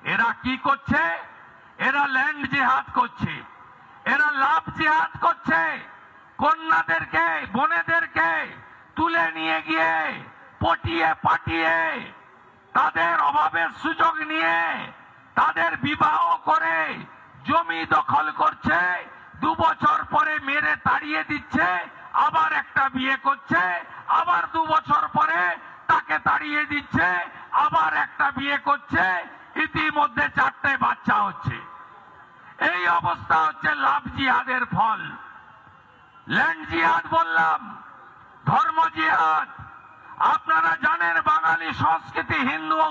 এরা কি করছে? এরা ল্যান্ড জিহাদ করছে, এরা লাভ জিহাদ করছে। কন্যাদেরকে, বোনেদেরকে তুলে নিয়ে গিয়ে পটিয়ে পাটিয়ে তাদের অভাবের সুযোগ নিয়ে তাদের বিবাহ করে জমি দখল করছে। 2 বছর পরে মেরে তাড়িয়ে দিচ্ছে, আবার একটা বিয়ে করছে, আবার 2 বছর পরে তাকে তাড়িয়ে দিচ্ছে, আবার একটা বিয়ে করছে, ইতিমধ্যে 4টে বাচ্চা হচ্ছে। এই অবস্থা হচ্ছে লাভ জিহাদের ফল। ল্যান্ড জিহাদ বললাম, ধর্ম জিহাদ। আপনারা জানেন বাঙালি সংস্কৃতি হিন্দু।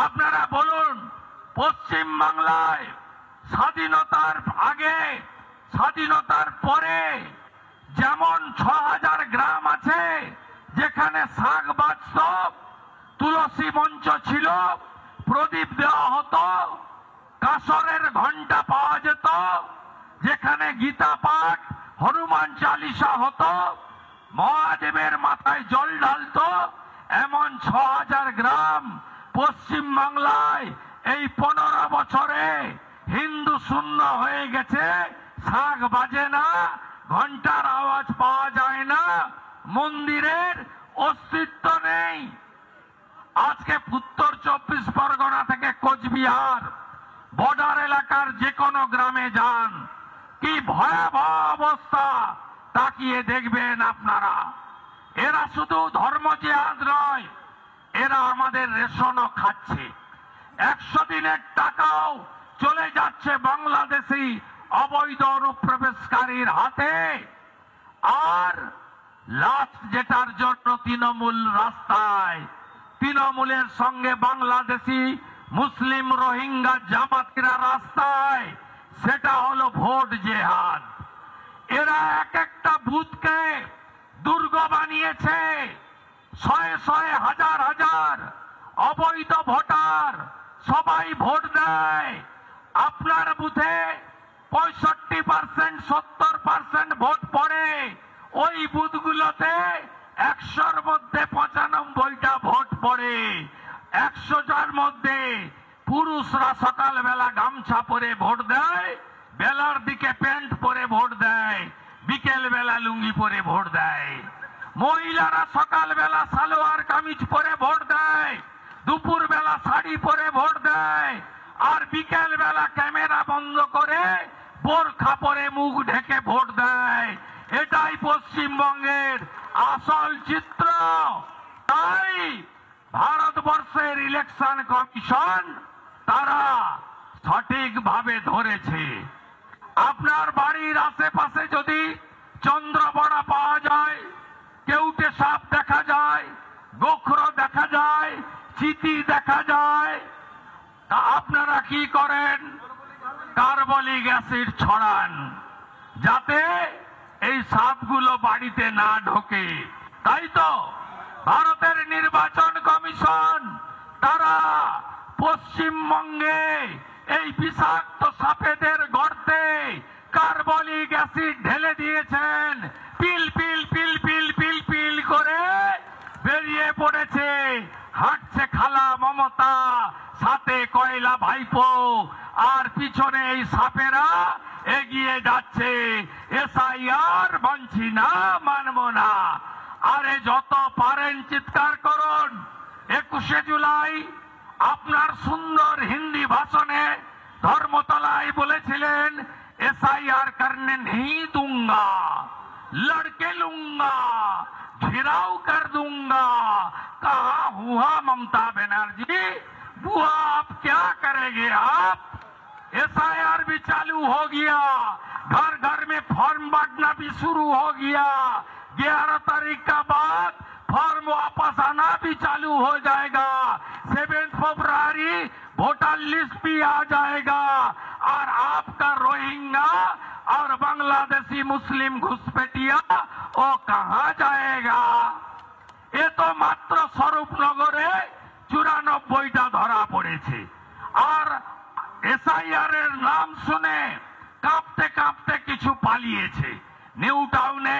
আপনারা বলুন, পশ্চিম বাংলায় স্বাধীনতার আগে, স্বাধীনতার পরে যেমন 6000 গ্রাম আছে যেখানে শাক বাজত, তুলসী মঞ্চ ছিল, প্রদীপ দেওয়া হতো, কাসরের ঘন্টা পাওয়া যেত, যেখানে গীতা পাঠ, হনুমান চালিসা হতো, মহাদেবের মাথায় জল ঢালতো, এমন 6000 গ্রাম পশ্চিম বাংলায় এই 15 বছরে হিন্দু শূন্য হয়ে গেছে। শাক বাজে না, ঘন্টার আওয়াজ পাওয়া যায় না, মন্দিরের অস্তিত্ব নেই। আজকে উত্তর 24 পরগনা থেকে কোচবিহার বর্ডার এলাকার যে কোনো গ্রামে যান, কি ভয়াবহ অবস্থা তাকিয়ে দেখবেন আপনারা। এরা শুধু ধর্ম জিহাদ নয়, এরা আমাদের রেশনও খাচ্ছে। 100 দিনের টাকাও চলে যাচ্ছে বাংলাদেশি অবৈধ অনুপ্রবেশকারীর হাতে। আর লাস্ট যেটার জন্য তৃণমূল রাস্তায়, তৃণমূলের সঙ্গে বাংলাদেশি মুসলিম রোহিঙ্গা জামাতিরা রাস্তায়, সেটা হলো ভোট জেহাদ। এরা এক একটা বুথকে দুর্গ বানিয়েছে। শয়ে শয়ে, হাজার হাজার অবৈধ ভোটার সবাই ভোট দেয়। আপনার বুথে 65%, 70% ভোট পড়ে। ওই বুথগুলোতে 100-র মধ্যে 95টা ভোট পড়ে। 100টার মধ্যে পুরুষরা সকালবেলা গামছা পরে ভোট দেয়, বেলার দিকে প্যান্ট পরে ভোট দেয়, বিকেল বেলা লুঙ্গি পরে ভোট দেয়। মহিলারা সকালবেলা সালোয়ার কামিজ পরে ভোট দেয়, দুপুর বেলা শাড়ি পরে ভোট দেয়, আর বিকেল বেলা ক্যামেরা বন্ধ করে বোরখা পরে মুখ ঢেকে ভোট দেয়। এটাই পশ্চিমবঙ্গের আসল চিত্র। তাই ভারতবর্ষের ইলেকশন কমিশন তারা সঠিকভাবে ধরেছে। আপনার বাড়ির আশেপাশে যদি চন্দ্রবড়া পাওয়া যায়, কেউটে সাপ দেখা যায়, গোখরো দেখা যায়, চিতি দেখা যায়, তা আপনারা কি করেন? কার্বলিক অ্যাসিড ছড়ান যাতে এই সাপগুলো বাড়িতে না ঢোকে। তাই তো ভারতের নির্বাচন কমিশন তারা পশ্চিমবঙ্গে এই বিষাক্ত সাপেদের গর্তে কার্বলিক অ্যাসিড ঢেলে দিয়েছেন। পিল পিল পিল পিল পিল পিল করে বেরিয়ে পড়েছে। হাঁটছে খালা মমতা, সাথে কয়লা ভাইপো, আর পিছনে এই সাপেরা এগিয়ে যাচ্ছে। এসআইআর মানছি না, মানব না। আরে যত পারেন চিৎকার করুন। 21শে জুলাই আপনার সুন্দর হিন্দি ভাষণে ধর্মতলায় বলেছিলেন, एसआईआर करने नहीं दूंगा, लड़के लूंगा, घिराव कर दूंगा। कहा हुआ ममता बनर्जी? बुआ आप क्या करेंगे? आप एसआईआर भी चालू हो गया, घर घर में फॉर्म बांटना भी शुरू हो गया। 11 तारीख का बाद फॉर्म वापस आना भी चालू हो जाएगा। 7 फरवरी वोटर लिस्ट भी आ जाएगा और आपका रोहिंग्या और बांग्लादेशी मुस्लिम घुसपैठिया वो कहाँ जाएगा? ये तो मात्र स्वरूपनगरे 94টা ধরা পড়েছে। আর এসআইআর এর নাম শুনে কাঁপতে কাঁপতে কিছু পালিয়েছে। নিউ টাউনে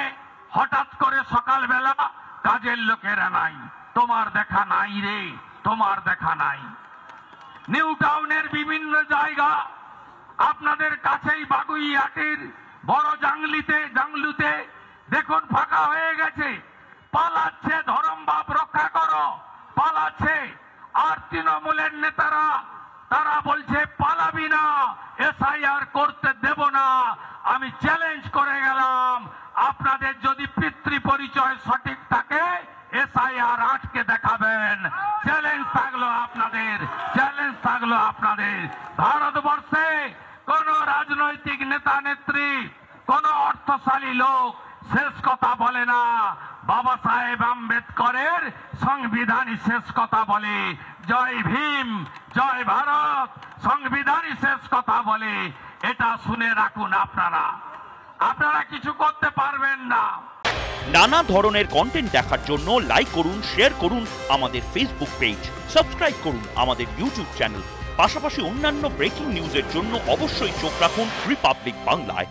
হঠাৎ করে সকালবেলা কাজের লোকেরা নাই, তোমার দেখা নাই রে, তোমার দেখা নাই। নিউ টাউনের বিভিন্ন জায়গা, আপনাদের কাছেই বাগুইহাটির বড় জাংলুতে দেখুন ফাঁকা হয়ে গেছে, পালাচ্ছে। ধরমবাপ রক্ষা করো, পালাচ্ছে। আর তৃণমূলের নেতারা তারা বলছে পালাবি না, এসআইআর করতে দেব না। আমি চ্যালেঞ্জ করে গেলাম, আপনাদের যদি পিতৃ পরিচয় সঠিক থাকে এসআইআর আটকে দেখাবেন। চ্যালেঞ্জ থাকলো আপনাদের, চ্যালেঞ্জ থাকলো আপনাদের। ভারতবর্ষে কোন রাজনৈতিক নেতা নেত্রী, কোন অর্থশালী লোক শেষ কথা বলে না, বাবা সাহেব আম্বেদকরের সংবিধানই শেষ কথা বলে। জয় ভীম, জয় ভারত, সংবিধানই শেষ কথা বলে। এটা শুনে রাখুন, আপনারা কিছু করতে পারবেন না। নানা ধরনের কন্টেন্ট দেখার জন্য লাইক করুন, শেয়ার করুন আমাদের ফেসবুক পেজ, সাবস্ক্রাইব করুন আমাদের ইউটিউব চ্যানেল। পাশাপাশি অন্যান্য ব্রেকিং নিউজের জন্য অবশ্যই চোখ রাখুন রিপাবলিক বাংলায়।